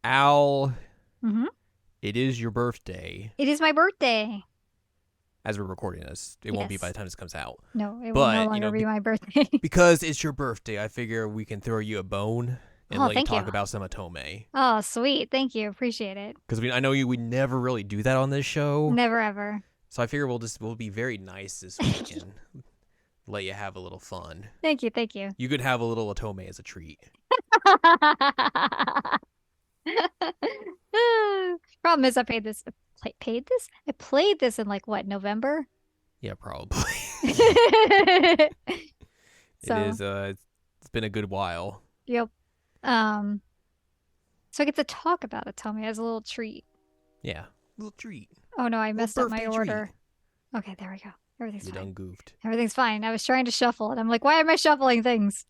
Al, Mm-hmm. it is your birthday. It is my birthday. As we're recording this, it won't be by the time this comes out. No, it will no But, longer be my birthday. because it's your birthday, I figure we can throw you a bone and let you Thank talk you. about some Otome. Oh, sweet. Thank you. Appreciate it. Because I know we never really do that on this show. Never ever. So I figure we'll be very nice this week and let you have a little fun. Thank you. Thank you. You could have a little Otome as a treat. Problem is, I played this. I played this in November? Yeah, probably. So, it is. It's been a good while. Yep. So I get to talk about Otome as a little treat. Yeah, little treat. Oh no, I messed up my birthday order. Okay, there we go. Everything's You fine. done goofed. Everything's fine. I was trying to shuffle and I'm like, why am I shuffling things?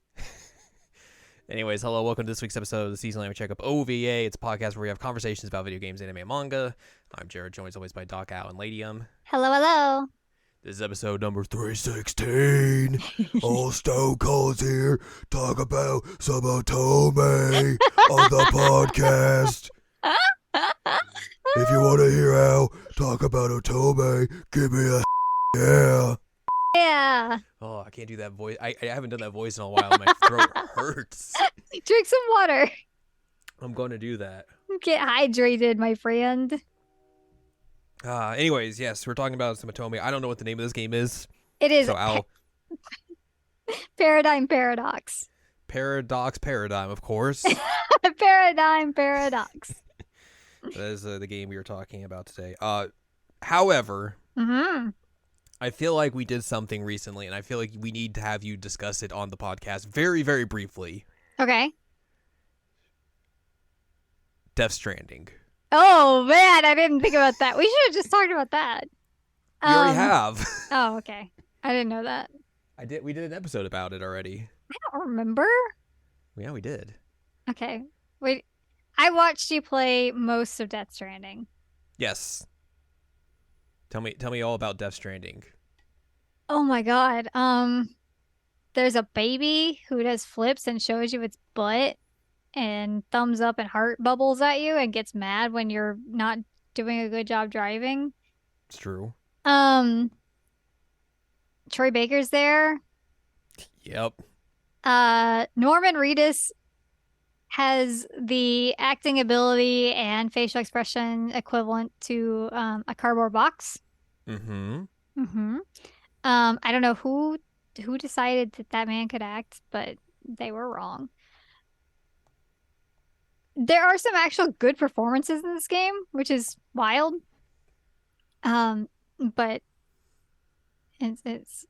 Anyways, hello, welcome to this week's episode of the Season Anime Checkup OVA. It's a podcast where we have conversations about video games, anime, and manga. I'm Jared, joined as always by Doc, Al, and Ladium. Hello, hello. This is episode number 316. All Stone Cold's here. Talk about some Otome on the podcast. If you want to hear Al talk about Otome, give me a yeah. Yeah. Oh, I can't do that voice. I haven't done that voice in a while. My throat hurts. Drink some water. I'm going to do that. Get hydrated, my friend. Anyways, yes, we're talking about some Otome. I don't know what the name of this game is. It is So Al, Paradigm Paradox. Paradigm, of course. Paradigm Paradox. That is the game we were talking about today. However, I feel like we did something recently, and I feel like we need to have you discuss it on the podcast very, very briefly. Okay. Death Stranding. Oh, man, I didn't think about that. We should have just talked about that. We already have. Oh, okay. I didn't know that. We did an episode about it already. I don't remember. Yeah, we did. Okay. Wait. I watched you play most of Death Stranding. Yes. Tell me all about Death Stranding. Oh my god. There's a baby who does flips and shows you its butt and thumbs up and heart bubbles at you and gets mad when you're not doing a good job driving. It's true. Troy Baker's there. Yep. Norman Reedus has the acting ability and facial expression equivalent to a cardboard box. I don't know who decided that man could act, but they were wrong. There are some actual good performances in this game, which is wild. But it's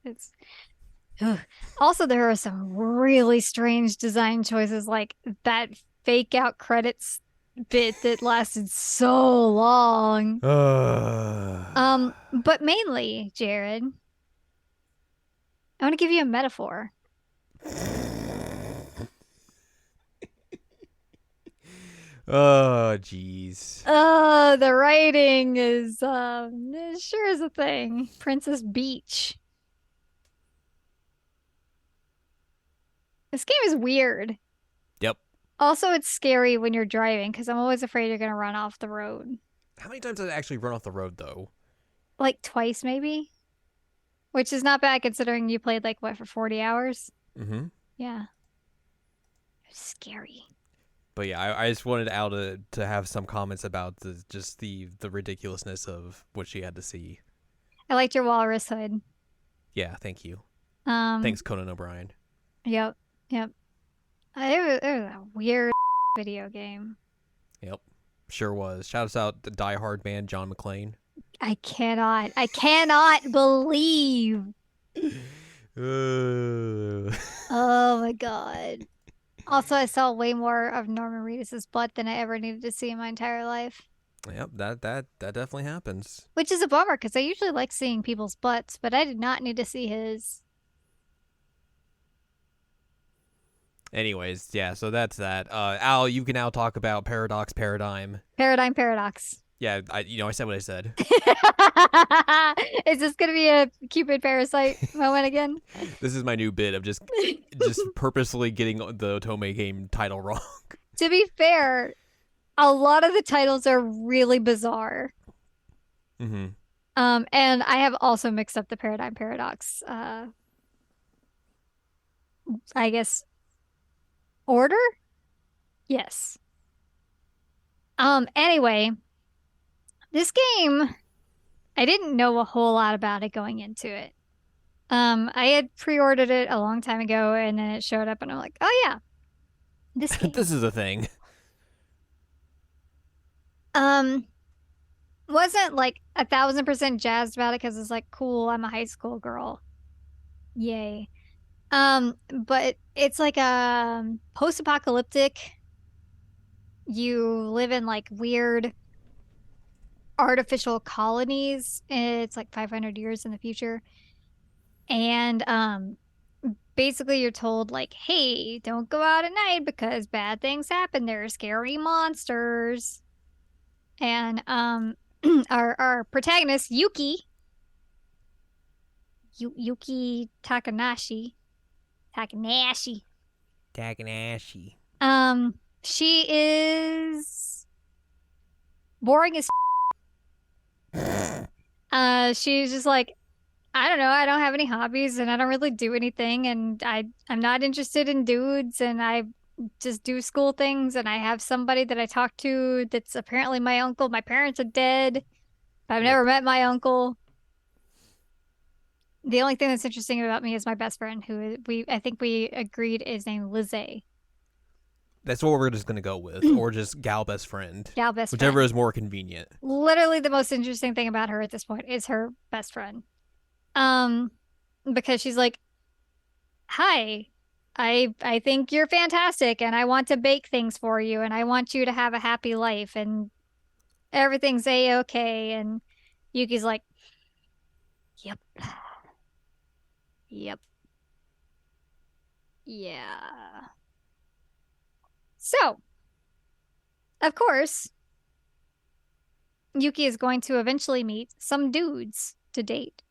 ugh. Also, there are some really strange design choices, like that fake out credits bit that lasted so long. But mainly, Jared, I want to give you a metaphor. Oh, jeez. The writing is it sure is a thing. Princess Beach. This game is weird. Yep. Also, it's scary when you're driving because I'm always afraid you're gonna run off the road. How many times did I actually run off the road, though? Like twice, maybe. Which is not bad considering you played for 40 hours? Yeah. It's scary. But yeah, I just wanted Al to have some comments about the ridiculousness of what she had to see. I liked your walrus hood. Yeah, thank you. Thanks, Conan O'Brien. Yep. It was a weird video game. Yep. Sure was. Shout out to Die Hard man John McClane. I cannot believe. Oh my god. Also, I saw way more of Norman Reedus' butt than I ever needed to see in my entire life. Yep, that definitely happens. Which is a bummer, because I usually like seeing people's butts, but I did not need to see his. Anyways, yeah, so that's that. Al, you can now talk about Paradigm. Paradox. Yeah, I said what I said. Is this gonna be a Cupid Parasite moment again? This is my new bit of just purposely getting the Otome game title wrong. To be fair, a lot of the titles are really bizarre. Mm-hmm. And I have also mixed up the paradigm paradox, I guess order? Yes. Anyway, this game, I didn't know a whole lot about it going into it. I had pre-ordered it a long time ago and then it showed up and I'm like, oh yeah, this game. This is a thing. Um, wasn't like 1,000% jazzed about it because it's like, cool, I'm a high school girl. Yay. But it's like a post-apocalyptic. You live in like weird artificial colonies. It's like 500 years in the future. And basically you're told like, "Hey, don't go out at night because bad things happen. There are scary monsters." And our protagonist Yuki Takanashi. Takanashi. She is boring as she's just like, I don't know, I don't have any hobbies and I don't really do anything and I'm not interested in dudes and I just do school things and I have somebody that I talk to that's apparently my uncle. My parents are dead. I've never Rip. met my uncle. The only thing that's interesting about me is my best friend, who I think we agreed is named Lizzie. That's what we're just gonna go with, or just gal best friend, Gal best whichever friend. is more convenient. Literally the most interesting thing about her at this point is her best friend. Um, because she's like, "Hi, I think you're fantastic, and I want to bake things for you, and I want you to have a happy life, and everything's a-okay." And Yuki's like, "Yep, yep, yeah." So, of course, Yuki is going to eventually meet some dudes to date.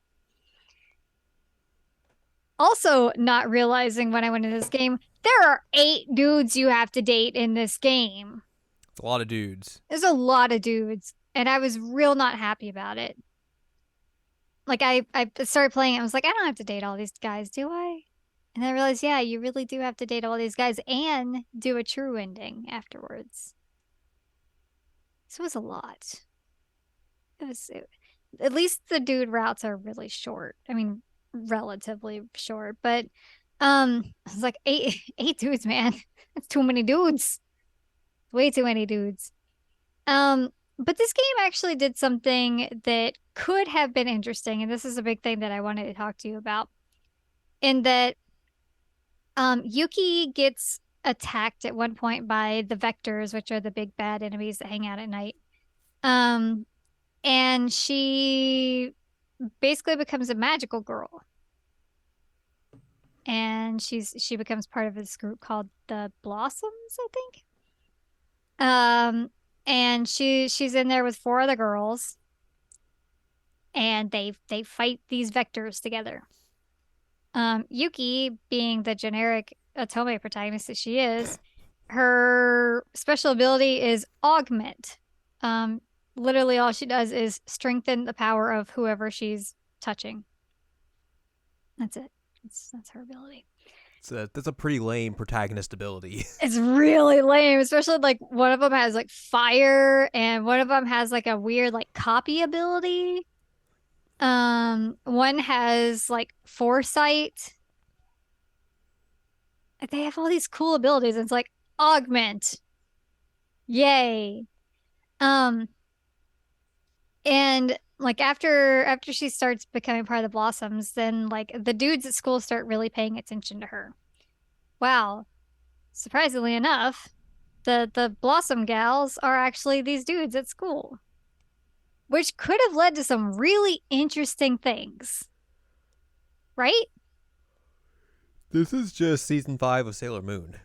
Also, not realizing when I went into this game, there are 8 dudes you have to date in this game. It's a lot of dudes. There's a lot of dudes, and I was real not happy about it. Like I started playing, I was like, I don't have to date all these guys, do I? And I realized, yeah, you really do have to date all these guys and do a true ending afterwards. So it was a lot. At least the dude routes are really short. I mean, relatively short, but I was like eight dudes, man. That's too many dudes. Way too many dudes. But this game actually did something that could have been interesting, and this is a big thing that I wanted to talk to you about. In that Yuki gets attacked at one point by the Vectors, which are the big bad enemies that hang out at night. Um, and she basically becomes a magical girl. And she becomes part of this group called the Blossoms, I think. Um, and she's in there with 4 other girls, and they fight these vectors together. Yuki, being the generic Otome protagonist that she is, her special ability is augment. Um, Literally all she does is strengthen the power of whoever she's touching. That's it. That's her ability. That's a pretty lame protagonist ability. It's really lame, especially like one of them has like fire and one of them has like a weird like copy ability. One has like foresight. They have all these cool abilities. And it's like augment. Yay. Um, and like after she starts becoming part of the Blossoms, then like the dudes at school start really paying attention to her. Wow. Surprisingly enough, the Blossom gals are actually these dudes at school, which could have led to some really interesting things, right? This is just season 5 of Sailor Moon,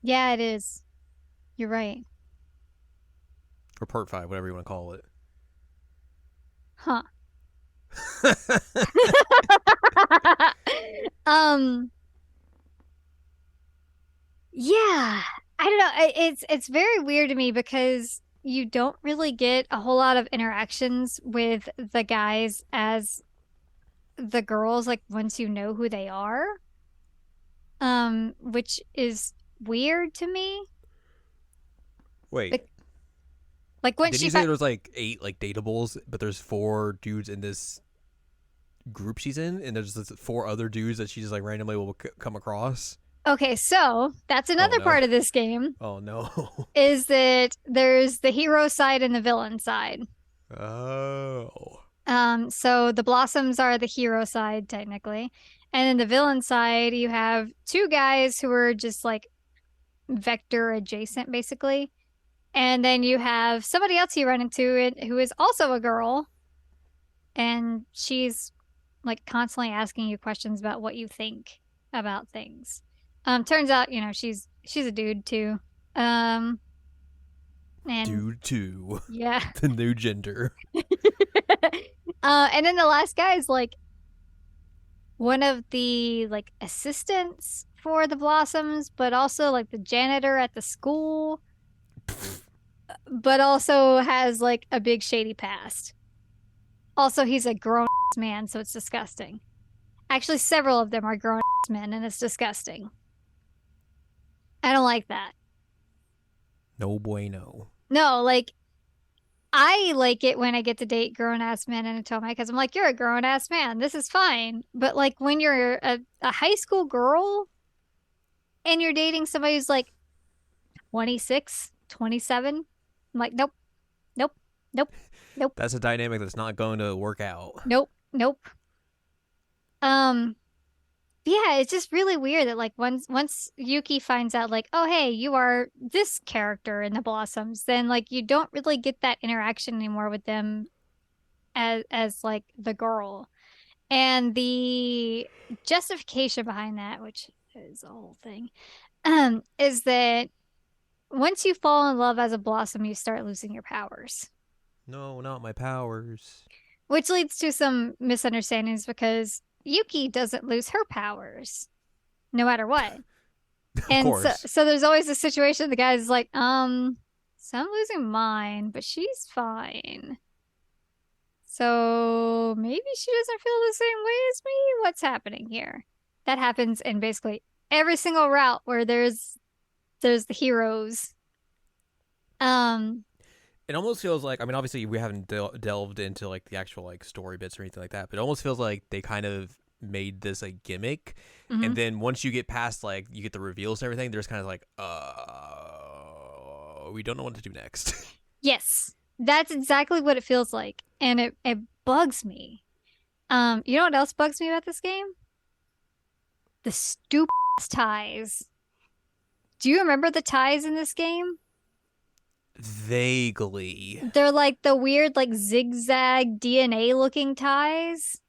Yeah, it is. You're right. or part 5, whatever you want to call it. Huh. um, yeah. I don't know. It's very weird to me because you don't really get a whole lot of interactions with the guys as the girls, like once you know who they are. Which is weird to me. Wait, Like, like once didn't she you say found, there was like 8 like dateables, but there's 4 dudes in this group she's in, and there's this 4 other dudes that she just like randomly will come across? okay, so that's Oh another no! part of this game Oh no! is that there's the hero side and the villain side. Oh. So the Blossoms are the hero side technically, and then the villain side you have two guys who are just like vector adjacent basically, and then you have somebody else you run into it who is also a girl, and she's like constantly asking you questions about what you think about things. Turns out, she's a dude too. Um, and Dude 2. yeah. The new gender. And then the last guy is like one of the like assistants for the Blossoms, but also like the janitor at the school, but also has like a big shady past. Also, he's a grown man, so it's disgusting. Actually, several of them are grown men, and it's disgusting. I don't like that. No bueno. No, like I like it when I get to date grown ass men in Atome because I'm like, you're a grown ass man. This is fine. But like when you're a high school girl and you're dating somebody who's like 26, 27, I'm like, nope, nope, nope, nope, That's a dynamic that's not going to work out. nope, nope. Um, yeah, it's just really weird that like once Yuki finds out like, oh hey, you are this character in the Blossoms, then like you don't really get that interaction anymore with them as like the girl. And the justification behind that, which is the whole thing, is that once you fall in love as a blossom, you start losing your powers, No, not my powers. which leads to some misunderstandings because Yuki doesn't lose her powers no matter what. Of And so, course. so there's always a situation the guy's like, so I'm losing mine, but she's fine. So maybe she doesn't feel the same way as me. What's happening here? That happens in basically every single route where there's the heroes. Um, It almost feels like, I mean, obviously we haven't delved into like the actual like story bits or anything like that, but it almost feels like they kind of made this a gimmick, and mhm. then once you get past like you get the reveals and everything, there's kind of like we don't know what to do next. Yes, that's exactly what it feels like, and it bugs me. You know what else bugs me about this game? The stupid ties. Do you remember the ties in this game? Vaguely. They're like the weird, like zigzag DNA looking ties.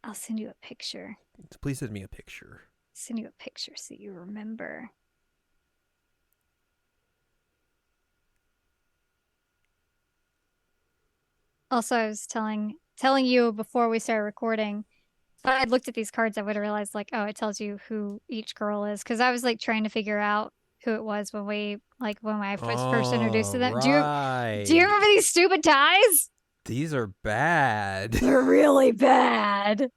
I'll send you a picture. Please send me a picture. Send you a picture so you remember. Also, I was telling you before we started recording, if I had looked at these cards, I would have realized like, oh, it tells you who each girl is. Because I was like trying to figure out who it was when I was first introduced Oh, to them. Do you right. remember these stupid ties? These are bad. They're really bad.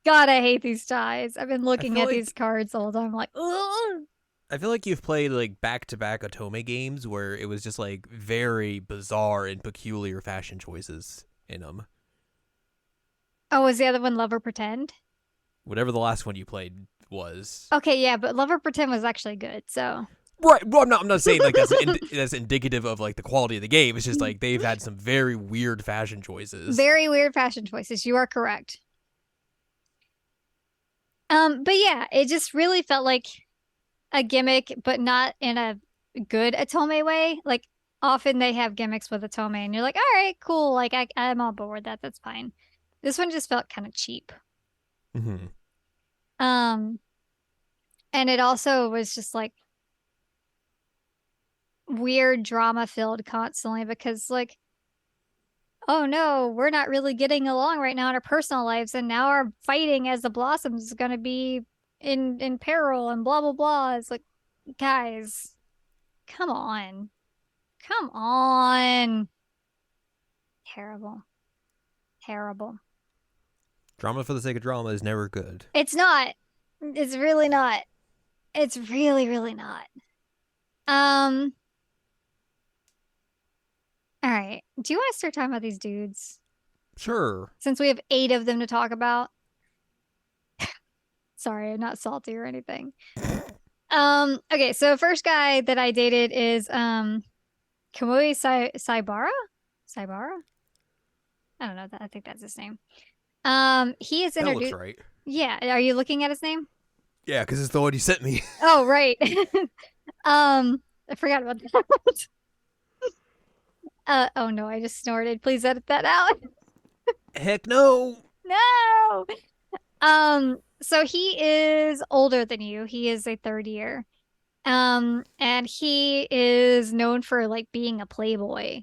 God, I hate these ties. I've been I looking feel at these like cards all the time, like, ugh. I feel like you've played like back-to-back Otome games where it was just like very bizarre and peculiar fashion choices in them. Oh, was the other one Love or Pretend? Whatever the last one you played was. Okay, yeah, but Love or Pretend was actually good, so. Right. Well, I'm not saying like that's indicative of like the quality of the game. It's just like they've had some very weird fashion choices. Very weird fashion choices. You are correct. But yeah, it just really felt like a gimmick, but not in a good Atome way. Like often they have gimmicks with Atome, and you're like, all right, cool. Like I'm on board with that. That's fine. This one just felt kind of cheap. Mm-hmm. Um, and it also was just like weird drama filled constantly because like, oh no, we're not really getting along right now in our personal lives, and now our fighting as the Blossoms is gonna be in peril and blah blah blah. It's like, guys, come on. Come on. Terrible. Terrible. Drama for the sake of drama is never good. It's not. It's really not. It's really, really not. Um, all right. Do you want to start talking about these dudes? Sure. Since we have 8 of them to talk about. Sorry, I'm not salty or anything. Okay, so first guy that I dated is Kamui Saibara? Saibara? I don't know. I think that's his name. He is That looks introduced. right. Yeah, are you looking at his name? Yeah, because it's the one you sent me. Oh, right. I forgot about that. Oh no, I just snorted. Please edit that out. Heck no. No. So he is older than you. He is a third year. And he is known for like being a playboy.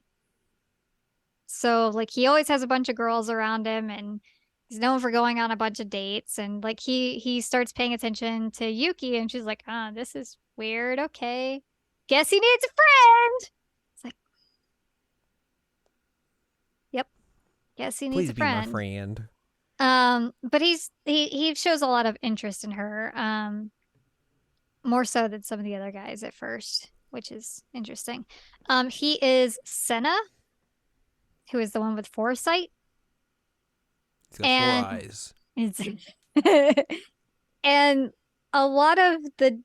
So like he always has a bunch of girls around him and he's known for going on a bunch of dates and like he starts paying attention to Yuki and she's like, this is weird. Okay. Guess he needs a friend. It's like, yep. Guess he needs Please a be my friend. friend. But he shows a lot of interest in her. More so than some of the other guys at first, which is interesting. He is Senna, who is the one with foresight, He's got 4 and eyes. it's and a lot of the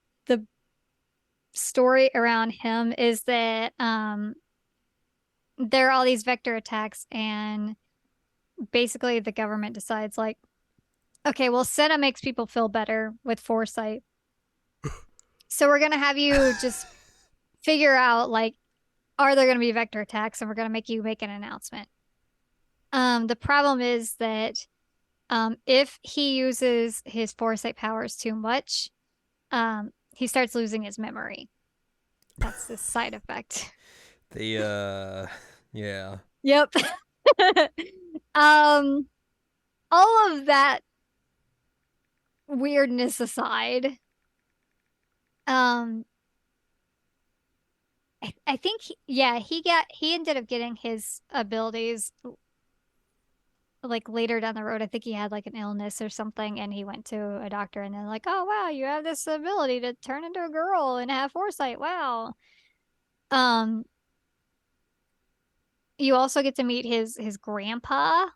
story around him is that there are all these vector attacks, and basically the government decides like, okay, well, Senna makes people feel better with foresight, so we're gonna have you just figure out like, are there going to be vector attacks, and we're going to make you make an announcement. The problem is that if he uses his foresight powers too much, he starts losing his memory. That's the side effect. Yeah. Yep. um, all of that weirdness aside, um, I think he ended up getting his abilities like later down the road. I think he had like an illness or something, and he went to a doctor, and then like, oh wow, you have this ability to turn into a girl and have foresight. Wow. Um, you also get to meet his grandpa,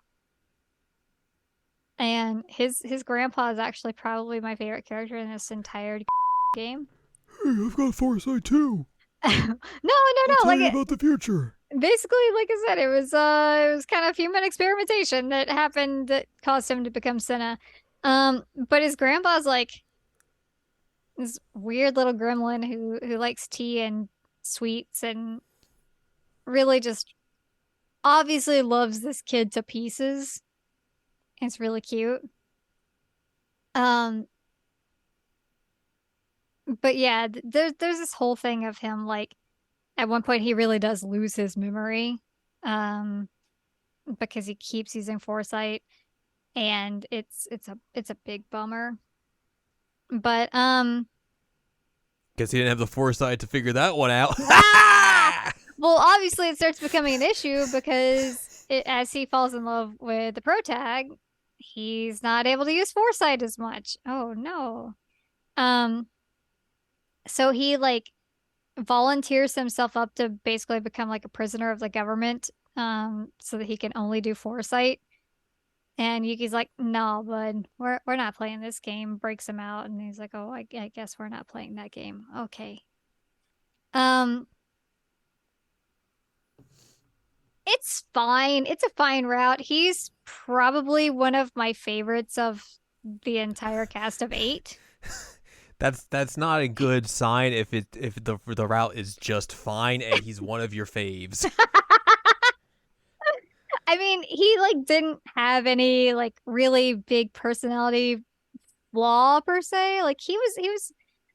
and his grandpa is actually probably my favorite character in this entire game. Hey, I've got foresight too. No, I'll tell like you about the future. basically, like I said, it was kind of human experimentation that happened that caused him to become Senna. But his grandpa's like this weird little gremlin who likes tea and sweets and really just obviously loves this kid to pieces. It's really cute. Um, but yeah, there's this whole thing of him like at one point he really does lose his memory, um, because he keeps using foresight, and it's a big bummer. But Guess he didn't have the foresight to figure that one out. ah! Well, obviously it starts becoming an issue because as he falls in love with the protag, he's not able to use foresight as much. Oh no. Um, so he like volunteers himself up to basically become like a prisoner of the government, so that he can only do foresight. And Yuki's like, "No, bud, we're not playing this game." Breaks him out, and he's like, "Oh, I guess we're not playing that game." Okay. Um, it's fine. It's a fine route. He's probably one of my favorites of the entire cast of 8. That's not a good sign if the route is just fine and he's one of your faves. I mean, he like didn't have any like really big personality flaw per se. Like he was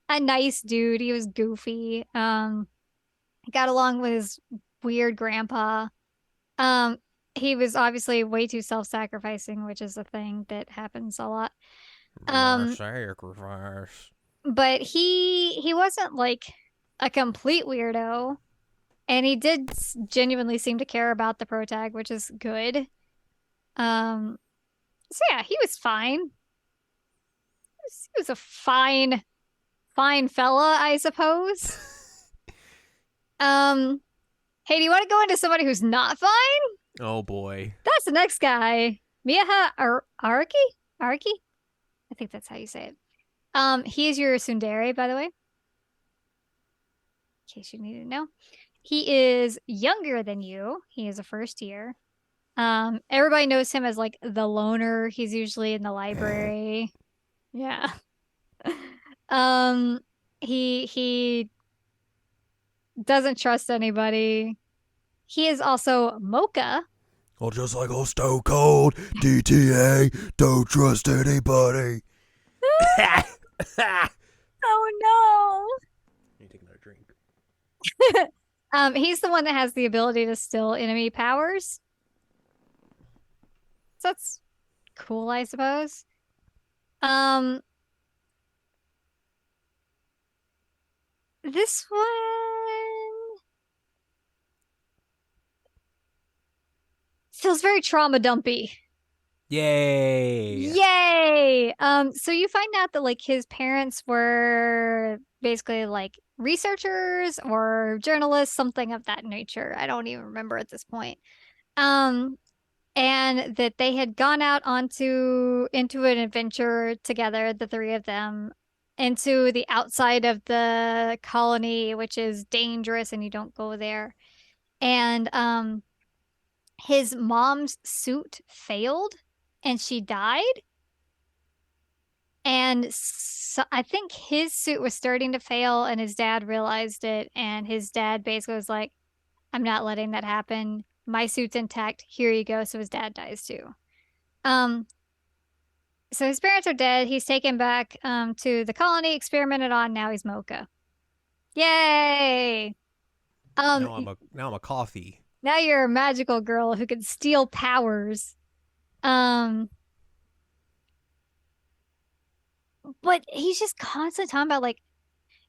a nice dude. He was goofy. He got along with his weird grandpa. He was obviously way too self-sacrificing, which is a thing that happens a lot. My Um, sacrifice. but he wasn't like a complete weirdo, and he did genuinely seem to care about the protag, which is good. Um, so yeah, he was fine. He was a fine fella, I suppose. Um, hey, do you want to go into somebody who's not fine? Oh boy. That's the next guy. Miyaha Araki? Araki? I think that's how you say it. He is your tsundere, by the way, in case you need to know. He is younger than you. He is a first year. Everybody knows him as like the loner. He's usually in the library. Yeah. Um, he doesn't trust anybody. He is also Mocha. Well, just like old Stone Cold, DTA, don't trust anybody. Oh You take another drink. no. He's the one that has the ability to still enemy powers. So that's cool, I suppose. Um, this one feels very trauma dumpy. Yay! Yay! So you find out that like his parents were basically like researchers or journalists, something of that nature. I don't even remember at this point. Um, and that they had gone out onto into an adventure together, the three of them, into the outside of the colony, which is dangerous and you don't go there. And his mom's suit failed and she died. And so I think his suit was starting to fail and his dad realized it. And his dad basically was like, I'm not letting that happen. My suit's intact. Here you go. So his dad dies too. Um, so his parents are dead. He's taken back to the colony, experimented on. Now he's Mocha. Yay! Um, Now I'm a coffee. now you're a magical girl who can steal powers. Um, but he's just constantly talking about like,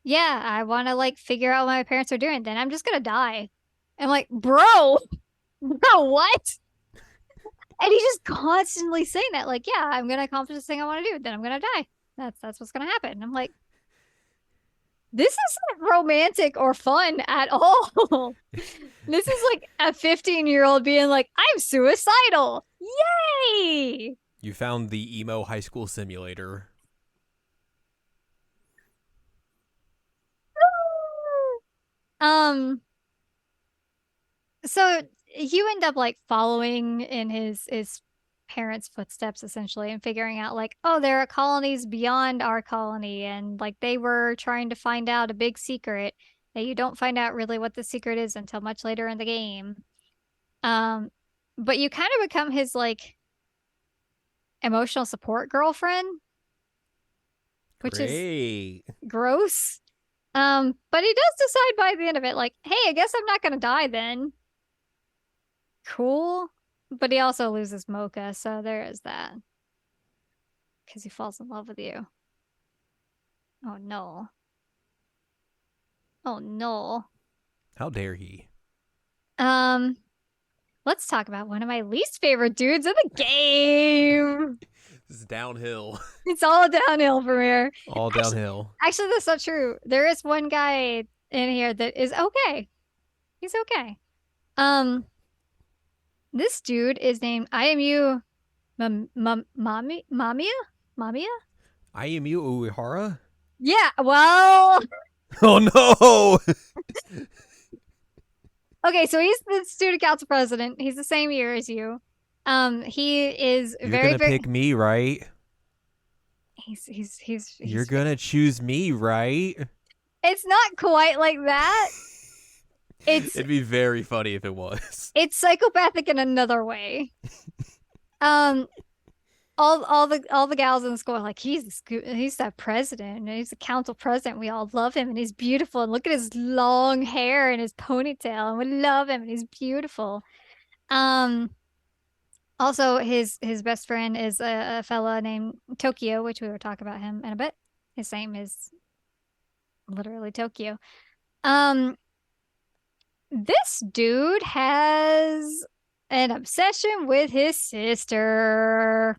yeah, I want to like figure out what my parents are doing. Then I'm just gonna die. I'm like, bro, bro, what? And he's just constantly saying that, like, yeah, I'm gonna accomplish this thing I want to do. Then I'm gonna die. That's what's gonna happen. And I'm like, this isn't romantic or fun at all. This is like a 15-year-old being like, I'm suicidal. Yay! You found the emo high school simulator. Um, so you end up like following in his parents' footsteps essentially and figuring out like, oh, there are colonies beyond our colony, and like they were trying to find out a big secret that you don't find out really what the secret is until much later in the game. Um, but you kind of become his like emotional support girlfriend, which is Great. gross. But he does decide by the end of it, like, hey, I guess I'm not gonna die then. Cool. But he also loses Mocha, so there is that. Because he falls in love with you. Oh no. Oh no. How dare he? Um, let's talk about one of my least favorite dudes in the game. This is downhill. It's all downhill from here. All Actually, downhill. actually, that's not true. There is one guy in here that is okay. He's okay. Um, this dude is named IMU Mamiya? Mamiya? Ayumu Uehara? Yeah, well, Oh no! okay, so he's the student council president. He's the same year as you. He is You're very, gonna very. pick me, right? You're He's. gonna choose me, right? It's not quite like that. It's It'd be very funny if it was. it's psychopathic in another way. Um, all the gals in the school are like he's the president and he's the council president. We all love him and he's beautiful. And look at his long hair and his ponytail and we love him and he's beautiful. Um. Also, his best friend is a fella named Tokyo, which we will talk about him in a bit. His name is literally Tokyo. Um, this dude has an obsession with his sister.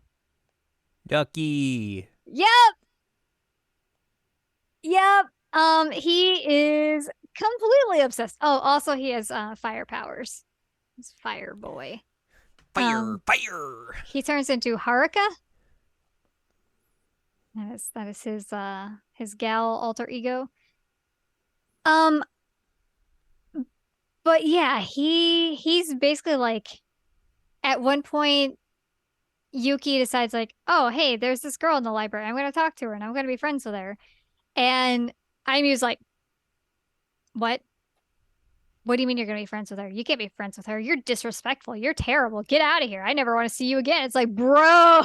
Ducky. Yep, yep. He is completely obsessed. Oh, also he has fire powers. He's Fire Boy. Fire, fire. He turns into Haruka. That is his gal alter ego. Um, but yeah, he's basically like at one point Yuki decides like, oh hey, there's this girl in the library. I'm gonna talk to her and I'm gonna be friends with her. And Ayu's like, what? What do you mean you're gonna be friends with her? You can't be friends with her. You're disrespectful. You're terrible. Get out of here. I never want to see you again. It's like, bro,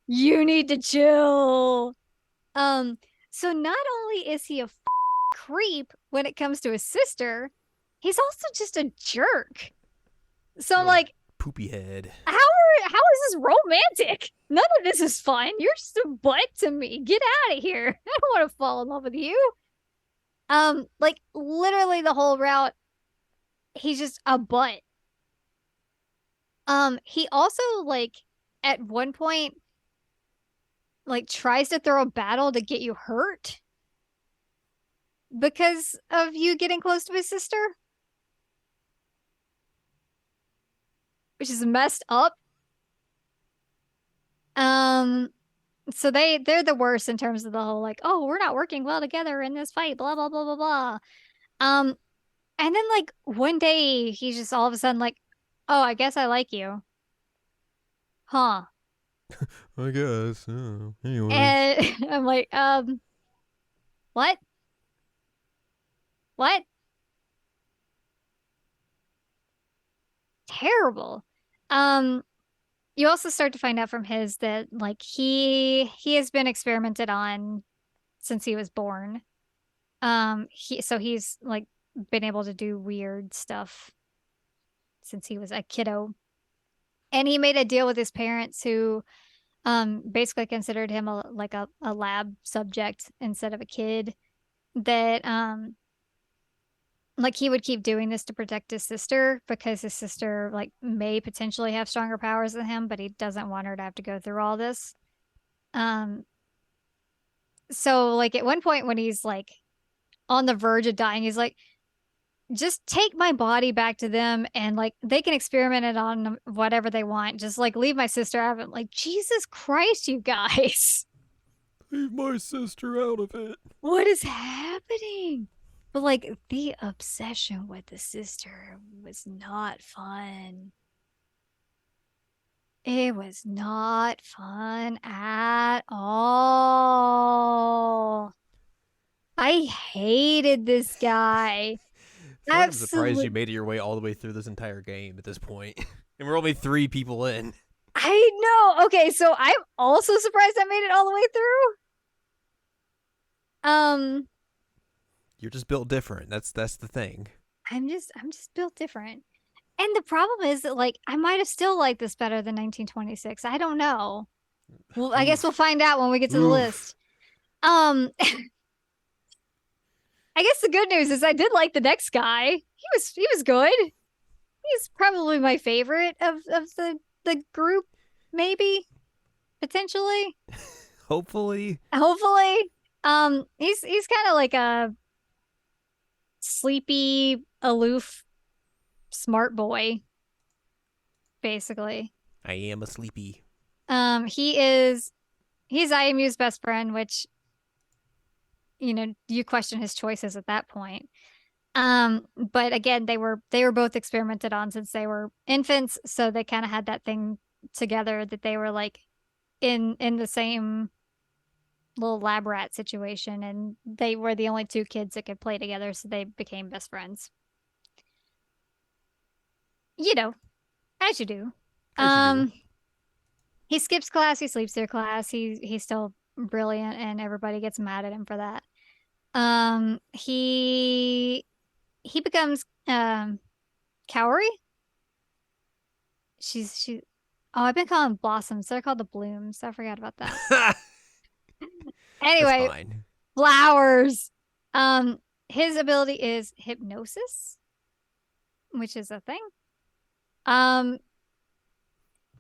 you need to chill. Um, so not only is he a creep when it comes to his sister, he's also just a jerk. So I'm Little like, poopy head. how is this romantic? None of this is fun. You're just a butt to me. Get out of here. I don't want to fall in love with you. Like literally the whole route, he's just a butt. He also like at one point like tries to throw a battle to get you hurt because of you getting close to his sister, which is messed up. Um, so they're the worst in terms of the whole like, oh, we're not working well together in this fight, blah blah blah blah blah. Um, and then like one day he's just all of a sudden like, oh, I guess I like you, huh? I guess. Yeah. Anyways. And I'm like, what? What? Terrible. Um, you also start to find out from his that like he has been experimented on since he was born. He's like been able to do weird stuff since he was a kiddo. And he made a deal with his parents who basically considered him a lab subject instead of a kid that like he would keep doing this to protect his sister because his sister like may potentially have stronger powers than him, but he doesn't want her to have to go through all this. Um so like at one point when he's like on the verge of dying, he's like, just take my body back to them and like they can experiment it on whatever they want. Just like leave my sister out of it. Like, Jesus Christ, you guys. Leave my sister out of it. What is happening? But like the obsession with the sister was not fun. It was not fun at all. I hated this guy. I feel like I'm surprised Absolutely. you made it your way all the way through this entire game at this point. And we're only 3 people in. I know. Okay, so I'm also surprised I made it all the way through. You're just built different. That's the thing. I'm just built different. And the problem is that like I might have still liked this better than 1926. I don't know. Well, I guess we'll Oof. find out when we get to the Oof. list. I guess the good news is I did like the next guy. He was good. He's probably my favorite of the group, maybe, potentially. Hopefully. Hopefully. He's kind of like a sleepy, aloof, smart boy, basically. I am a sleepy. He's IMU's best friend, which you question his choices at that point. But again, they were both experimented on since they were infants, so they kind of had that thing together that they were like in the same little lab rat situation, and they were the only two kids that could play together, so they became best friends. You know, as you do. As you do. Um, he skips class, he sleeps through class, he's still brilliant, and everybody gets mad at him for that. He becomes Kaori. she. Oh, I've been calling them blossoms. They're called the blooms. I forgot about that. That's Anyway, fine. flowers. His ability is hypnosis, which is a thing. Um,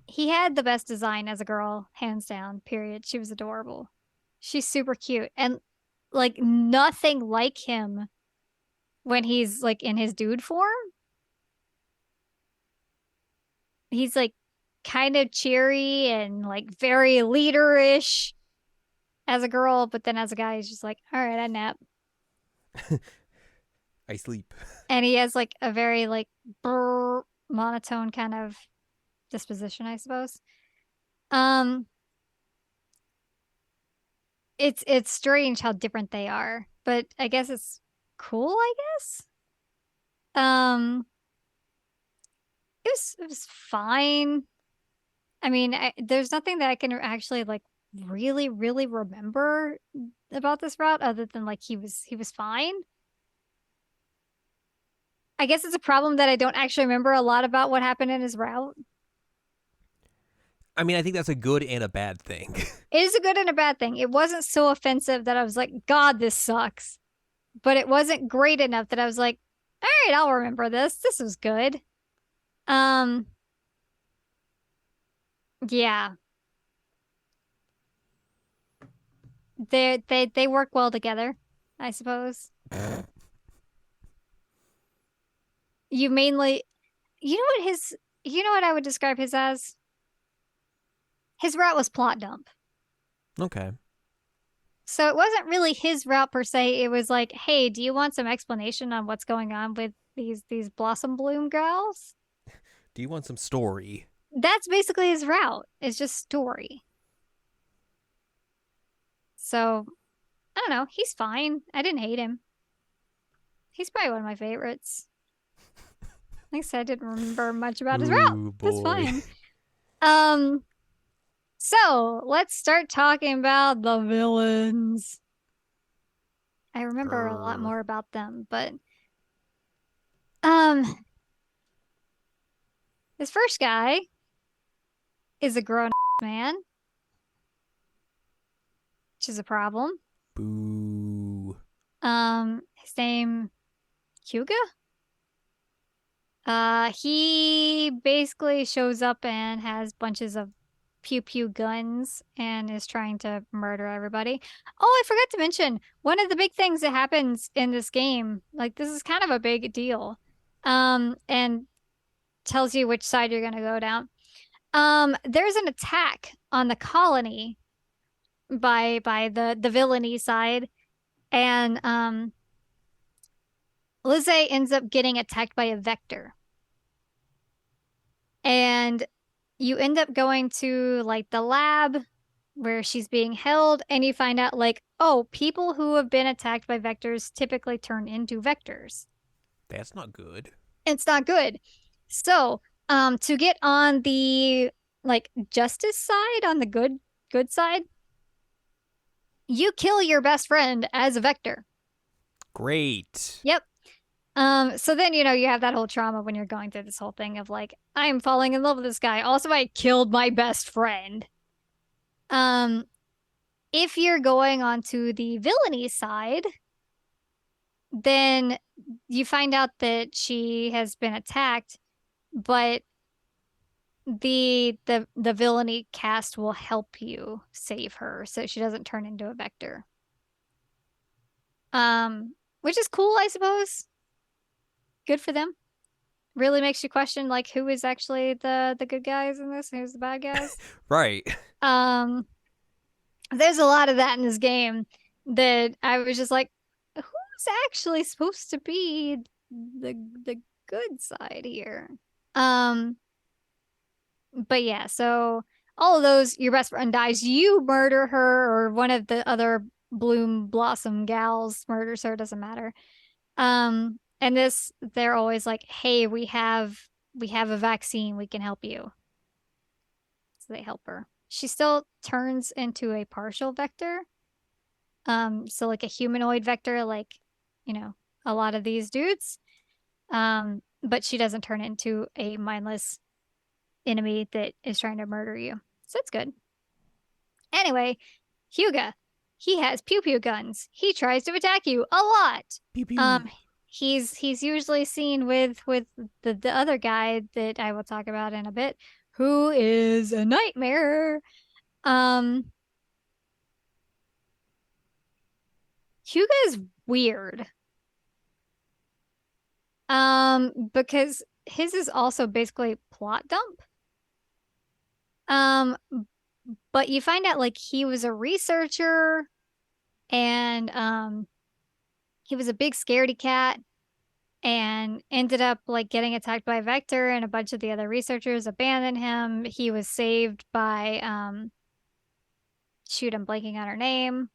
he had the best design as a girl, hands down, period. She was adorable. She's super cute and like nothing like him when he's like in his dude form. He's like kind of cheery and like very leaderish as a girl, but then as a guy, he's just like, all right, I nap. I sleep. And he has like a very like brr, monotone kind of disposition, I suppose. Um, it's strange how different they are, but I guess it's cool, I guess. Um, it was fine. I mean, there's nothing that I can actually like really remember about this route other than like he was fine. I guess it's a problem that I don't actually remember a lot about what happened in his route. I mean, I think that's a good and a bad thing. It is a good and a bad thing. It wasn't so offensive that I was like, God, this sucks. But it wasn't great enough that I was like, all right, I'll remember this. This was good. Um, yeah. They work well together, I suppose. You mainly you know what his you know what I would describe his as? His route was plot dump. Okay. So it wasn't really his route per se. It was like, hey, do you want some explanation on what's going on with these blossom bloom girls? Do you want some story? That's basically his route. It's just story. So I don't know. He's fine. I didn't hate him. He's probably one of my favorites. Like I said, I didn't remember much about his route. Ooh, That's boy. fine. Um, so let's start talking about the villains. I remember a lot Grr. more about them, but um, this first guy is a grown man, which is a problem. Boo. His name Hyuga. He basically shows up and has bunches of pew pew guns and is trying to murder everybody. Oh, I forgot to mention one of the big things that happens in this game. Like this is kind of a big deal. And tells you which side you're gonna go down. There's an attack on the colony by the villainy side, and Lizzie ends up getting attacked by a vector. And you end up going to like the lab where she's being held, and you find out like, oh, people who have been attacked by vectors typically turn into vectors. That's not good. It's not good. So, to get on the like justice side, on the good side, you kill your best friend as a vector. Great. Yep. So then, you have that whole trauma when you're going through this whole thing of like, I am falling in love with this guy. Also, I killed my best friend. Um, if you're going onto the villainy side, then you find out that she has been attacked, but the villainy cast will help you save her so she doesn't turn into a vector. Which is cool, I suppose. Good for them. Really makes you question like who is actually the good guys in this, who's the bad guys. Right. Um, there's a lot of that in this game that I was just like, who's actually supposed to be the good side here? But yeah, so all of those, your best friend dies, you murder her, or one of the other bloom blossom gals murders her, doesn't matter. And this, they're always like, hey, we have a vaccine, we can help you. So they help her. She still turns into a partial vector. So like a humanoid vector, like, a lot of these dudes. But she doesn't turn into a mindless enemy that is trying to murder you. So it's good. Anyway, Hyuga, he has pew pew guns. He tries to attack you a lot. Pew pew. He's usually seen with the other guy that I will talk about in a bit, who is a nightmare. Hyuga is weird. Because his is also basically plot dump. But you find out like he was a researcher and he was a big scaredy cat and ended up like getting attacked by Vector, and a bunch of the other researchers abandoned him. He was saved by shoot, I'm blanking on her name.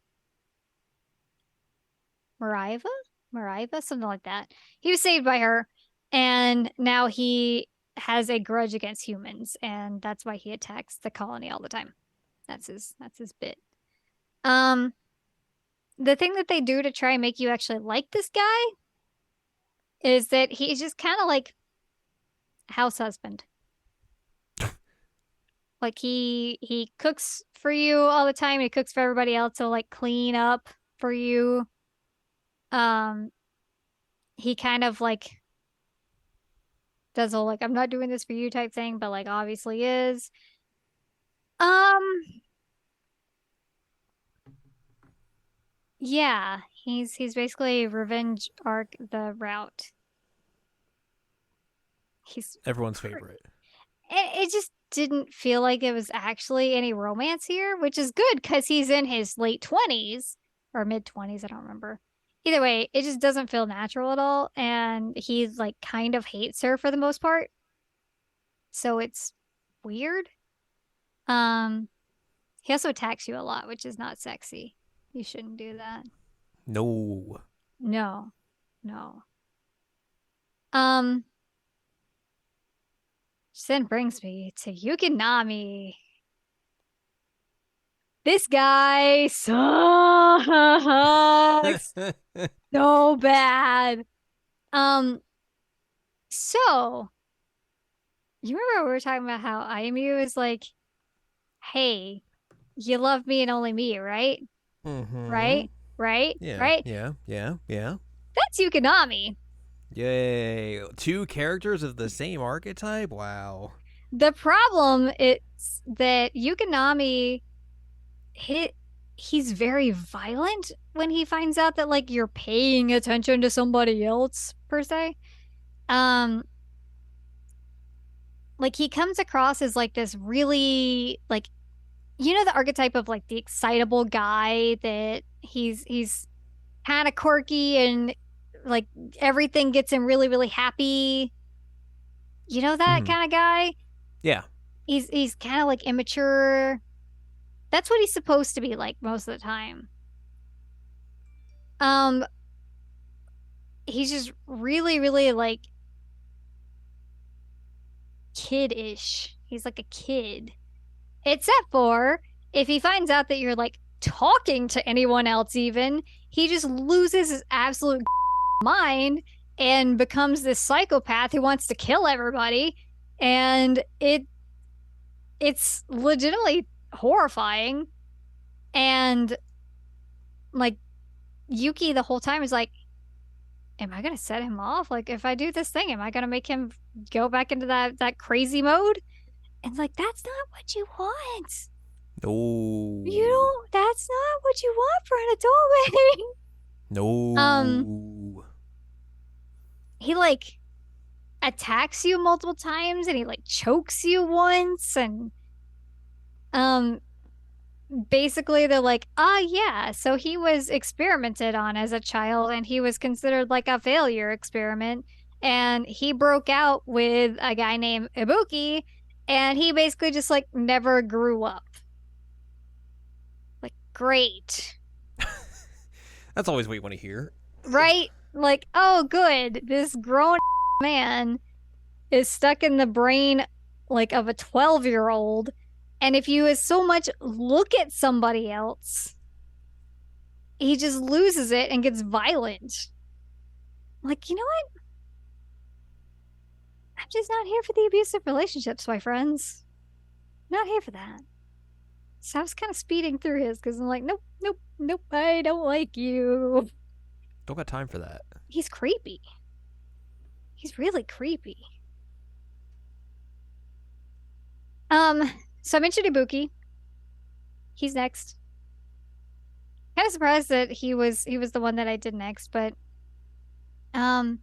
Mariva, something like that. He was saved by her, and now he has a grudge against humans, and that's why he attacks the colony all the time. That's his bit. The thing that they do to try and make you actually like this guy is that he's just kind of like house husband. Like he cooks for you all the time. He cooks for everybody else. He'll like clean up for you. He kind of like does a like I'm not doing this for you type thing, but like obviously is. Yeah, he's basically revenge arc the route. He's Everyone's favorite. it just didn't feel like it was actually any romance here, which is good because he's in his late 20s or mid 20s, I don't remember. Either way, it just doesn't feel natural at all, and he's like kind of hates her for the most part. So it's weird. He also attacks you a lot, which is not sexy. You shouldn't do that. No. No. No. Um, which then brings me to Yukinami. This guy sucks so bad. So you remember we were talking about how Ayumu is like, hey, you love me and only me, right? Mm-hmm. Right? Right? Yeah. Right? Yeah. Yeah. Yeah. That's Yukinami. Yay. 2 characters of the same archetype? Wow. The problem is that Yukinami he's very violent when he finds out that like you're paying attention to somebody else per se. Like he comes across as like this really like the archetype of like the excitable guy that he's kind of quirky and like everything gets him really really happy. You know that kind of guy? Yeah. He's kind of like immature. That's what he's supposed to be like most of the time. He's just really, really like kid-ish. He's like a kid. Except for if he finds out that you're like talking to anyone else even, he just loses his absolute mind and becomes this psychopath who wants to kill everybody. And it's legitimately horrifying. And like Yuki the whole time is like, am I gonna set him off? Like if I do this thing, am I gonna make him go back into that crazy mode? And like that's not what you want. No. You don't that's not what you want for an adult No. He like attacks you multiple times and he like chokes you once and basically they're like, yeah, so he was experimented on as a child and he was considered like a failure experiment, and he broke out with a guy named Ibuki, and he basically just like never grew up. Like, great. That's always what you want to hear. Right? Like, oh good, this grown man is stuck in the brain like of a 12-year-old. And if you so much look at somebody else, he just loses it and gets violent. Like, you know I'm just not here for the abusive relationships, my friends. Not here for that. So I was kind of speeding through his because I'm like, nope, nope, nope, I don't like you. Don't got time for that. He's creepy. He's really creepy. So I mentioned Ibuki. He's next. Kind of surprised that he was the one that I did next, but um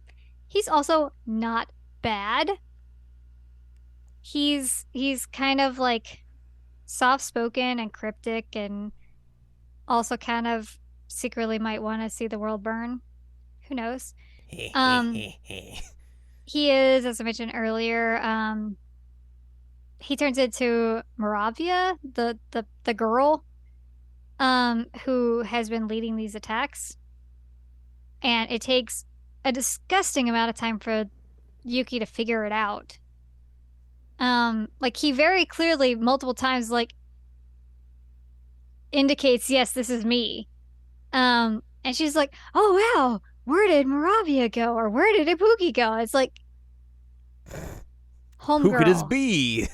he's also not bad. He's kind of like soft-spoken and cryptic and also kind of secretly might want to see the world burn. Who knows? Um he is, as I mentioned earlier, he turns into Moravia, the girl who has been leading these attacks. And it takes a disgusting amount of time for Yuki to figure it out. Like he very clearly multiple times like indicates, yes, this is me. And she's like, oh wow, where did Moravia go? Or where did Ibuki go? It's like Who could this homegirl. be?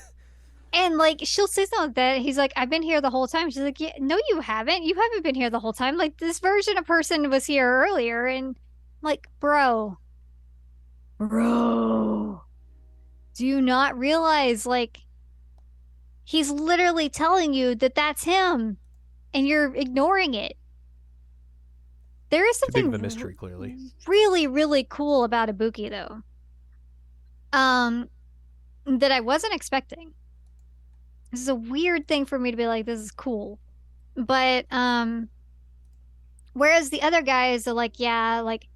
And like she'll say something like that. He's like, I've been here the whole time. She's like, yeah, no, you haven't. You haven't been here the whole time. Like this version of person was here earlier, and like, bro, do you not realize like he's literally telling you that that's him, and you're ignoring it. There is Too big of a something mystery, clearly. really, really cool about Ibuki though. That I wasn't expecting. This is a weird thing for me to be like, this is cool. But whereas the other guys are like, yeah, like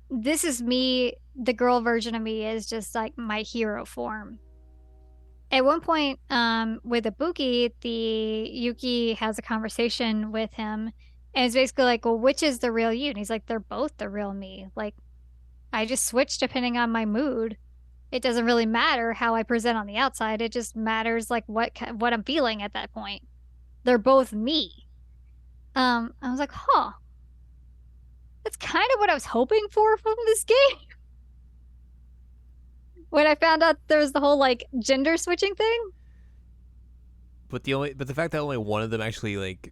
this is me, the girl version of me is just like my hero form. At one point, with Ibuki, the Yuki has a conversation with him, and it's basically like, well, which is the real you? And he's like, they're both the real me. Like, I just switch depending on my mood. It doesn't really matter how I present on the outside. It just matters like what I'm feeling at that point. They're both me. I was like, huh, that's kind of what I was hoping for from this game. When I found out there was the whole like gender switching thing, But the fact that only one of them actually like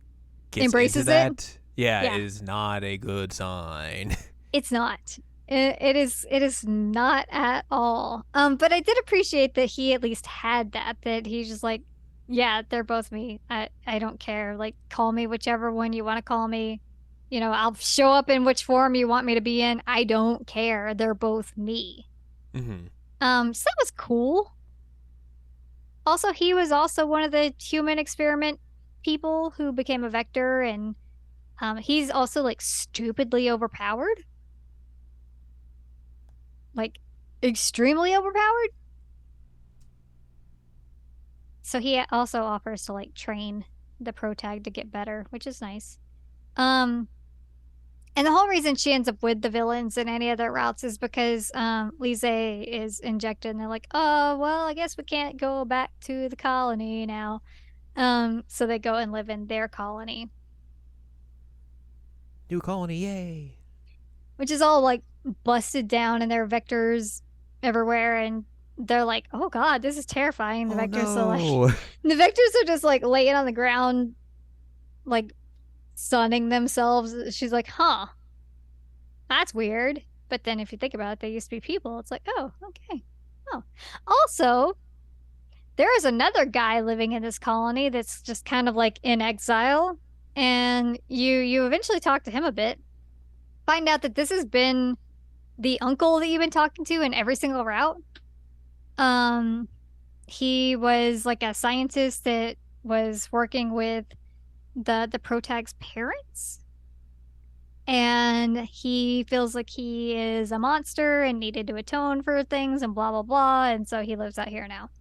gets embraces into it. that, yeah, Yeah. is not a good sign. It's not. It is not at all. But I did appreciate that he at least had that he's just like, yeah, they're both me. I don't care. Like call me whichever one you want to call me. You know, I'll show up in which form you want me to be in. I don't care. They're both me. Mm-hmm. So that was cool. Also, he was also one of the human experiment people who became a vector, and he's also like stupidly overpowered. Like extremely overpowered. So he also offers to like train the protag to get better, which is nice. And the whole reason she ends up with the villains in any other routes is because Lise is injected and they're like, oh well, I guess we can't go back to the colony now. So they go and live in their colony. New colony, yay! Which is all like busted down and there are vectors everywhere, and they're like, oh god, this is terrifying. The Oh vectors no! are like the vectors are just like laying on the ground, like sunning themselves. She's like, huh, that's weird. But then if you think about it, they used to be people. It's like, oh, okay. Oh. Also, there is another guy living in this colony that's just kind of like in exile. And you eventually talk to him a bit. Find out that this has been the uncle that you've been talking to in every single route. Um, he was like a scientist that was working with the protag's parents, and he feels like he is a monster and needed to atone for things and blah blah blah, and so he lives out here now.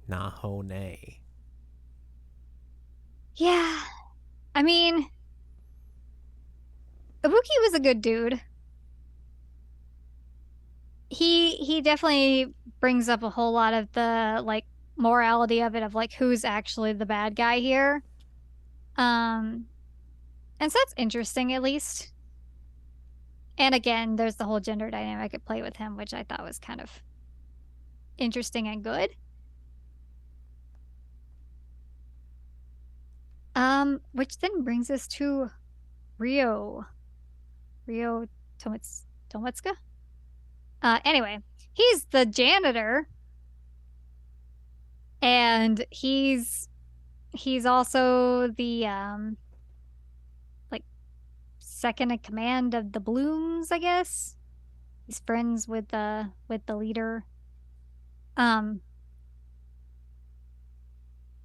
Nahone. Yeah, I mean, Ibuki was a good dude. He definitely brings up a whole lot of the like morality of it, of like who's actually the bad guy here. And so that's interesting at least. And again, there's the whole gender dynamic at play with him, which I thought was kind of interesting and good. Which then brings us to Rio. Rio Tomotsuka? Anyway, he's the janitor, and he's also the like second in command of the Blooms, I guess. He's friends with the leader. Um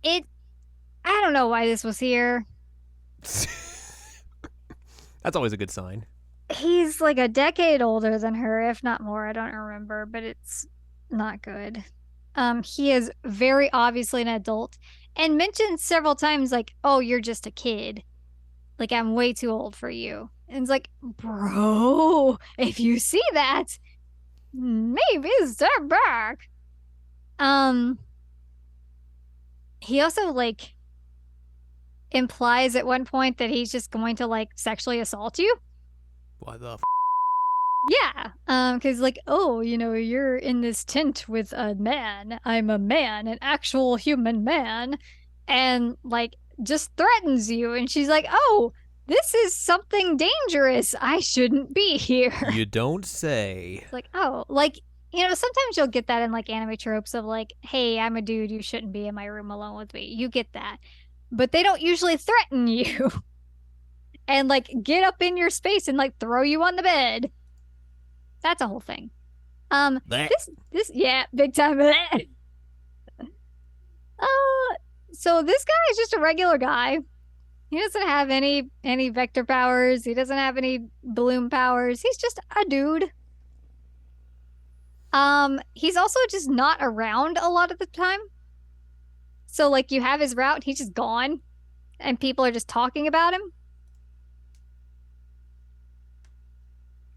it I don't know why this was here. That's always a good sign. He's like a decade older than her, if not more. I don't remember, but it's not good. He is very obviously an adult and mentioned several times, like, oh, you're just a kid. Like, I'm way too old for you. And it's like, bro, if you see that, maybe step back. Um, he also like implies at one point that he's just going to like sexually assault you. What the Yeah. Because like, oh, you're in this tent with a man. I'm a man, an actual human man, and like just threatens you. And she's like, oh, this is something dangerous. I shouldn't be here. You don't say. It's like, oh, like, sometimes you'll get that in like anime tropes of like, hey, I'm a dude, you shouldn't be in my room alone with me. You get that. But they don't usually threaten you and like get up in your space and like throw you on the bed. That's a whole thing. That. This, yeah, big time. So this guy is just a regular guy. He doesn't have any vector powers. He doesn't have any bloom powers. He's just a dude. He's also just not around a lot of the time. So like you have his route, he's just gone, and people are just talking about him.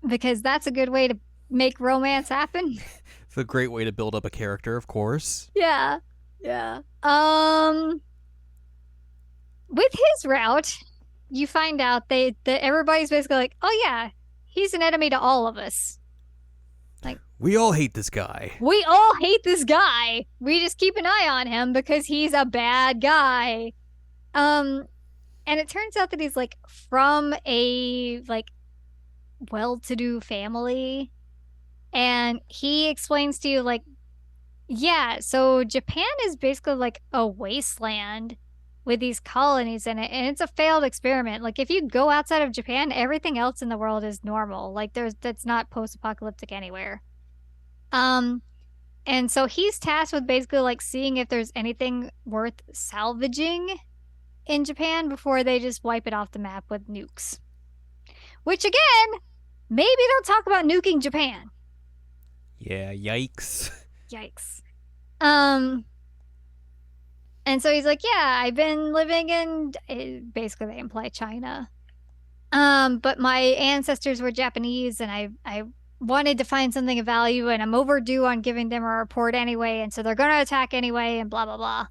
Because that's a good way to make romance happen. It's a great way to build up a character, of course. Yeah. Yeah. With his route, you find out that everybody's basically like, oh yeah, he's an enemy to all of us. Like, We all hate this guy. we all hate this guy. We just keep an eye on him because he's a bad guy. And it turns out that he's like from a like well-to-do family, and he explains to you like, yeah, so Japan is basically like a wasteland with these colonies in it, and it's a failed experiment. Like if you go outside of Japan, everything else in the world is normal. Like that's not post-apocalyptic anywhere. And so he's tasked with basically like seeing if there's anything worth salvaging in Japan before they just wipe it off the map with nukes. Which again, maybe they'll talk about nuking Japan. Yeah, yikes. Yikes. And so he's like, yeah, I've been living in basically they imply China. But my ancestors were Japanese and I wanted to find something of value and I'm overdue on giving them a report anyway, and so they're gonna attack anyway and blah blah blah.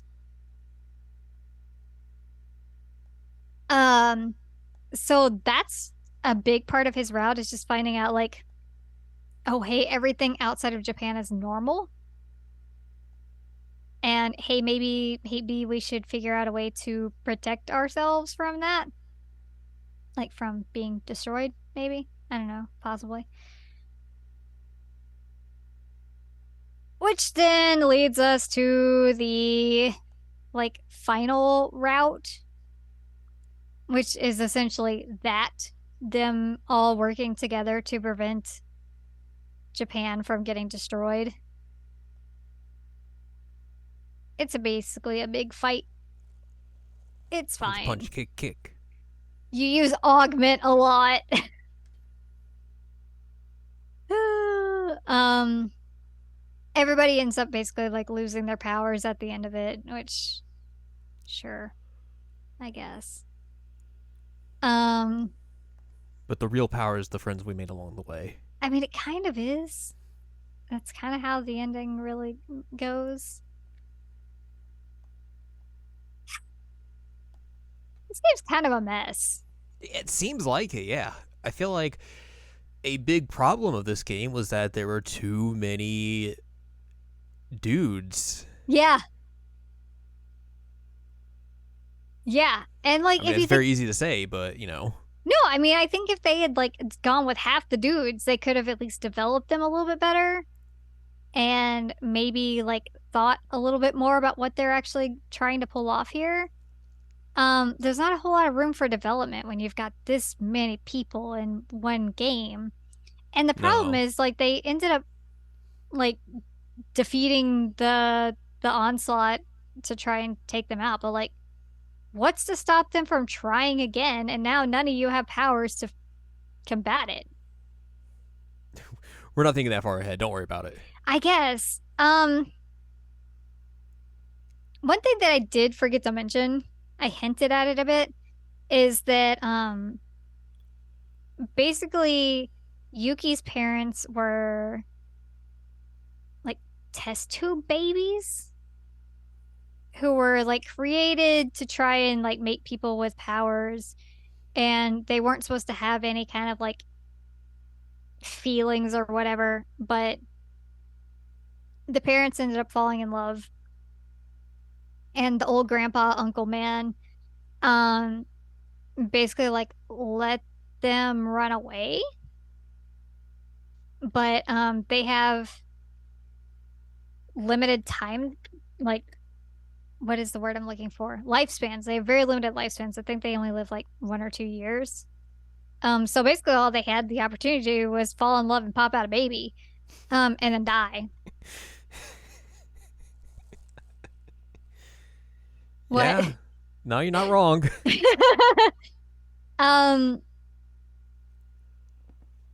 So that's a big part of his route, is just finding out like, oh hey, everything outside of Japan is normal. And hey, maybe we should figure out a way to protect ourselves from that. Like from being destroyed, maybe? I don't know, possibly. Which then leads us to the like final route, which is essentially that them all working together to prevent Japan from getting destroyed. It's basically a big fight. It's Punch, fine. punch, kick, kick. You use augment a lot. Everybody ends up basically like losing their powers at the end of it, which sure, I guess. But the real power is the friends we made along the way. I mean, it kind of is. That's kind of how the ending really goes. This game's kind of a mess. It seems like it, yeah. I feel like a big problem of this game was that there were too many dudes. Yeah. Yeah. And like I mean, if it's you think very easy to say, but you know, no, I mean I think if they had like gone with half the dudes, they could have at least developed them a little bit better and maybe like thought a little bit more about what they're actually trying to pull off here. There's not a whole lot of room for development when you've got this many people in one game. And the problem no. is like they ended up like defeating the onslaught to try and take them out, but like what's to stop them from trying again? And now none of you have powers to combat it. We're not thinking that far ahead. Don't worry about it. I guess. One thing that I did forget to mention, I hinted at it a bit, is that basically Yuki's parents were like test tube babies who were like created to try and like make people with powers, and they weren't supposed to have any kind of like feelings or whatever, but the parents ended up falling in love, and the old grandpa uncle man um basically like let them run away, but they have limited time, like what is the word I'm looking for? Lifespans. They have very limited lifespans. I think they only live like 1 or 2 years. So basically all they had the opportunity to do was fall in love and pop out a baby, and then die. What? Yeah. No, you're not wrong. um,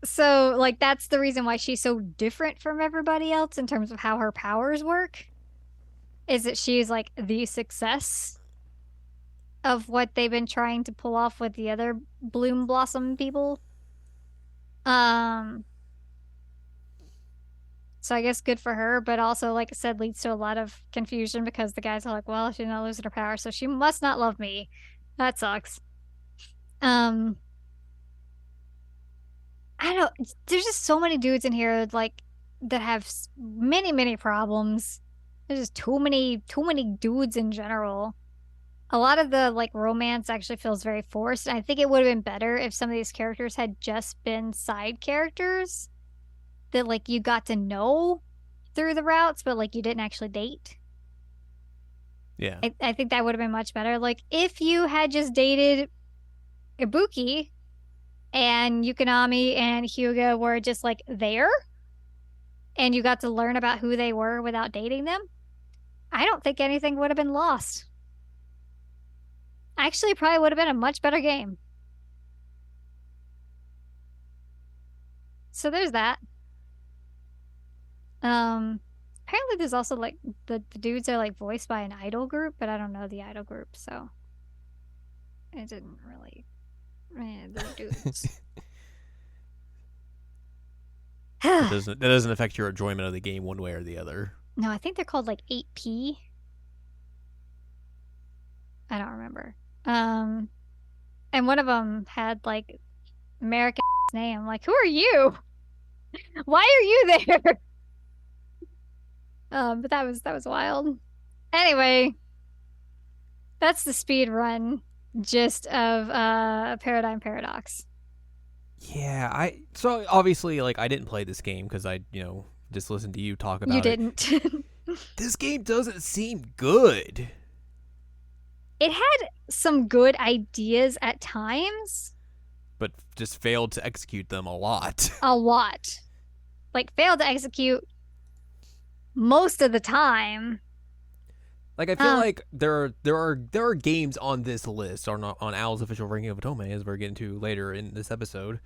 so like that's the reason why she's so different from everybody else in terms of how her powers work, is that she's like the success of what they've been trying to pull off with the other bloom blossom people. Um, so I guess good for her, but also, like I said, leads to a lot of confusion because the guys are like, well, she's not losing her power, so she must not love me. That sucks. Um, I don't, there's just so many dudes in here like that have many, many problems. There's just too many dudes in general. A lot of the like romance actually feels very forced. I think it would have been better if some of these characters had just been side characters that like you got to know through the routes, but like you didn't actually date. Yeah. I think that would have been much better. Like if you had just dated Ibuki and Yukonami and Hyuga were just like there and you got to learn about who they were without dating them, I don't think anything would have been lost. Actually, probably would have been a much better game. So there's that. Apparently there's also like the dudes are like voiced by an idol group, but I don't know the idol group, so it didn't really. They're dudes. That doesn't affect your enjoyment of the game one way or the other. No, I think they're called like 8P. I don't remember. And one of them had like American name. Like, who are you? Why are you there? But that was wild. Anyway, that's the speed run gist of Paradigm Paradox. Yeah, so obviously like I didn't play this game because I just listened to you talk about You it. didn't. This game doesn't seem good. It had some good ideas at times. But just failed to execute them a lot. A lot. Like failed to execute most of the time. Like I feel like there are games on this list or on Al's official ranking of Otome, as we're getting to later in this episode,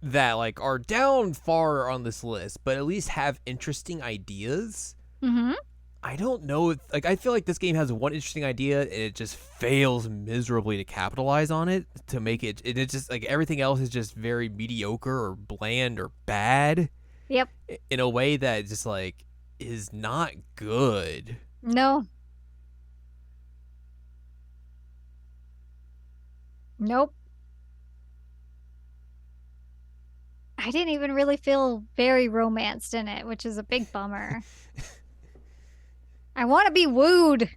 that like are down far on this list, but at least have interesting ideas. I don't know. Like I feel like this game has one interesting idea, and it just fails miserably to capitalize on it to make it. It just like everything else is just very mediocre or bland or bad. Yep. In a way that just like is not good. No. Nope. I didn't even really feel very romanced in it, which is a big bummer. I want to be wooed.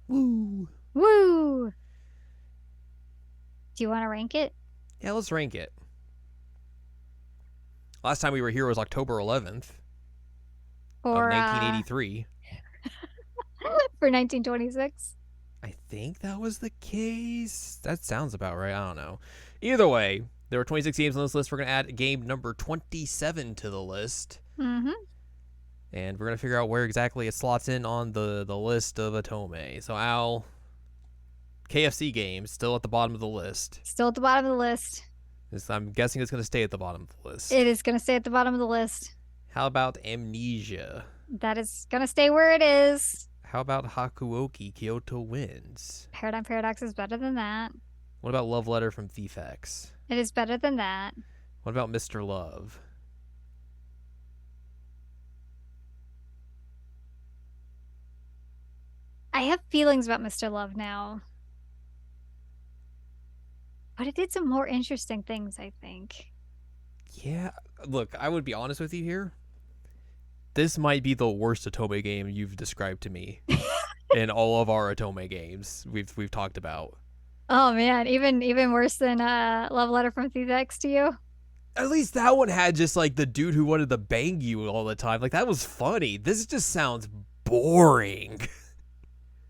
Woo. Woo. Do you want to rank it? Yeah, let's rank it. Last time we were here was October 11th of Or 1983. for 1926? I think that was the case. That sounds about right. I don't know. Either way, there were 26 games on this list. We're going to add game number 27 to the list. Mm-hmm. And we're going to figure out where exactly it slots in on the list of Otome. So, Al, KFC games, still at the bottom of the list. Still at the bottom of the list. I'm guessing it's going to stay at the bottom of the list. It is going to stay at the bottom of the list. How about Amnesia? That is going to stay where it is. How about Hakuoki Kyoto Wins? Paradigm Paradox is better than that. What about Love Letter from Thief X? It is better than that. What about Mr. Love? I have feelings about Mr. Love now. But it did some more interesting things, I think. Yeah, look, I would be honest with you here. This might be the worst Otome game you've described to me in all of our Otome games we've talked about. Oh man, even worse than Love Letter from Thief X to you? At least that one had just like the dude who wanted to bang you all the time. Like that was funny. This just sounds boring.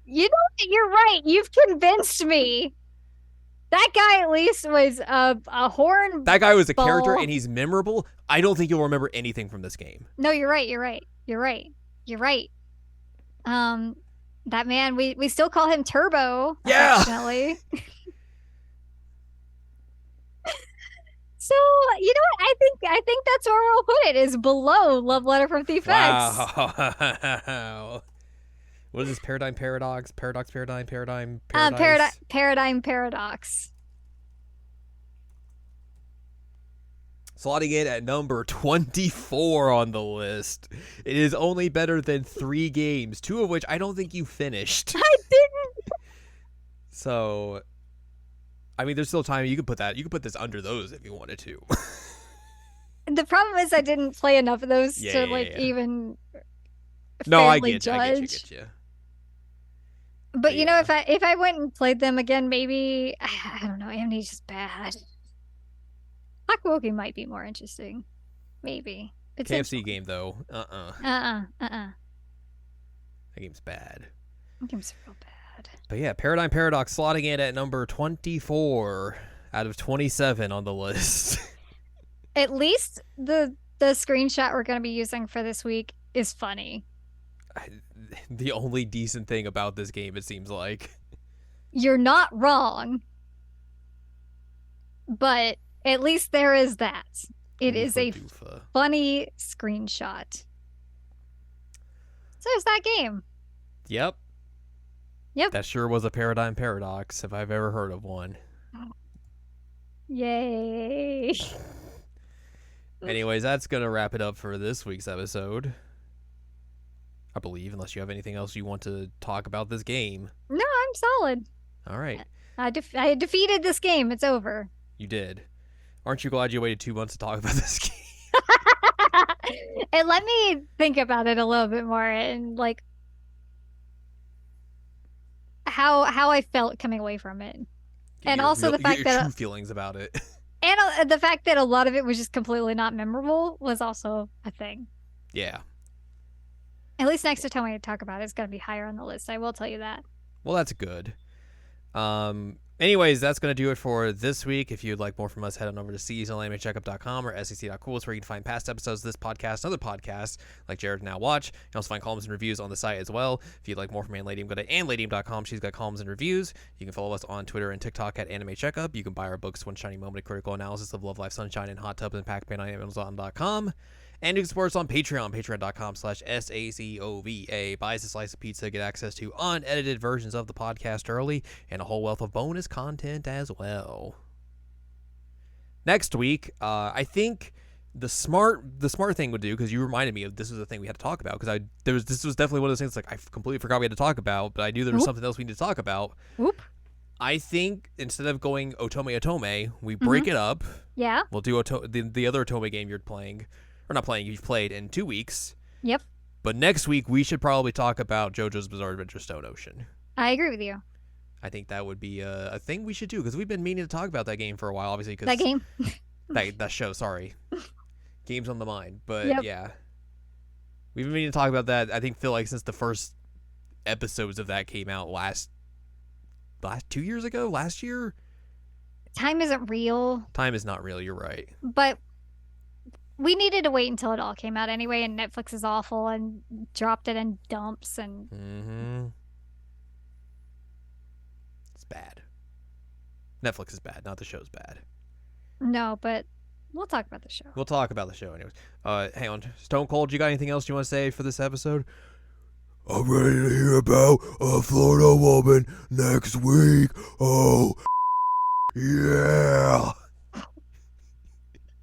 You know, you're right. You've convinced me. That guy at least was a horn. That guy was a character ball. and he's memorable. I don't think you'll remember anything from this game. No, you're right. You're right. You're right. You're right. That man, we still call him Turbo. Yeah. Unfortunately. So you know what? I think that's where we'll put it. Is below Love Letter from Thief X. Wow. What is this? Paradigm Paradox? Paradigm Paradise? Paradigm Paradox. Slotting in at number 24 on the list. It is only better than 3 games, 2 of which I don't think you finished. I didn't. So, I mean, there's still time. You could put this under those if you wanted to. The problem is I didn't play enough of those to even No, I fairly get judge. you. But you know, if I went and played them again, maybe I don't know. Amnesia's bad. Hakuoki might be more interesting, maybe. KFC game though, that game's bad. That game's real bad. But yeah, Paradigm Paradox slotting in at number 24 out of 27 on the list. At least the screenshot we're going to be using for this week is funny. The only decent thing about this game, it seems like. You're not wrong. But at least there is that. It is a funny screenshot. So there's that game. Yep. That sure was a Paradigm Paradox if I've ever heard of one. Yay. Anyways, that's going to wrap it up for this week's episode. I believe, unless you have anything else you want to talk about this game. No, I'm solid. All right. I defeated this game. It's over. You did. Aren't you glad you waited 2 months to talk about this game? And let me think about it a little bit more and like how I felt coming away from it. And also the fact that true feelings about it. And the fact that a lot of it was just completely not memorable was also a thing. Yeah. At least next time I talk about it, it's going to be higher on the list. I will tell you that. Well, that's good. Anyways, that's going to do it for this week. If you'd like more from us, head on over to seasonalanimeCheckup.com or sec.cool. It's where you can find past episodes of this podcast and other podcasts like Jared Now Watch. You can also find columns and reviews on the site as well. If you'd like more from Ann Ladium, go to AnnLadium.com. She's got columns and reviews. You can follow us on Twitter and TikTok at Anime Checkup. You can buy our books, One Shiny Moment, a critical analysis of Love, Life, Sunshine, and Hot Tubs and Pac-Man on Amazon.com. And you can support us on Patreon, patreon.com/SACOVA. Buy us a slice of pizza, get access to unedited versions of the podcast early, and a whole wealth of bonus content as well. Next week, I think the smart thing would do, because you reminded me of this was the thing we had to talk about, because this was definitely one of those things like I completely forgot we had to talk about, but I knew there was something else we need to talk about. Whoop. I think instead of going Otome, we break it up. Yeah. We'll do the other Otome game you're playing, or not playing, you've played in 2 weeks. Yep. But next week, we should probably talk about JoJo's Bizarre Adventure Stone Ocean. I agree with you. I think that would be a thing we should do, because we've been meaning to talk about that game for a while, obviously. Cause That game? that show, sorry. Game's on the mind. But Yep. yeah. We've been meaning to talk about that, I feel like since the first episodes of that came out last 2 years ago? Last year? Time isn't real, Time is not real, you're right. but we needed to wait until it all came out anyway, and Netflix is awful and dropped it in dumps and Mm-hmm. It's bad. Netflix is bad, not the show's bad. no, but we'll talk about the show. We'll talk about the show anyways. Hang on. Stone Cold, you got anything else you want to say for this episode? I'm ready to hear about a Florida woman next week. Oh, yeah.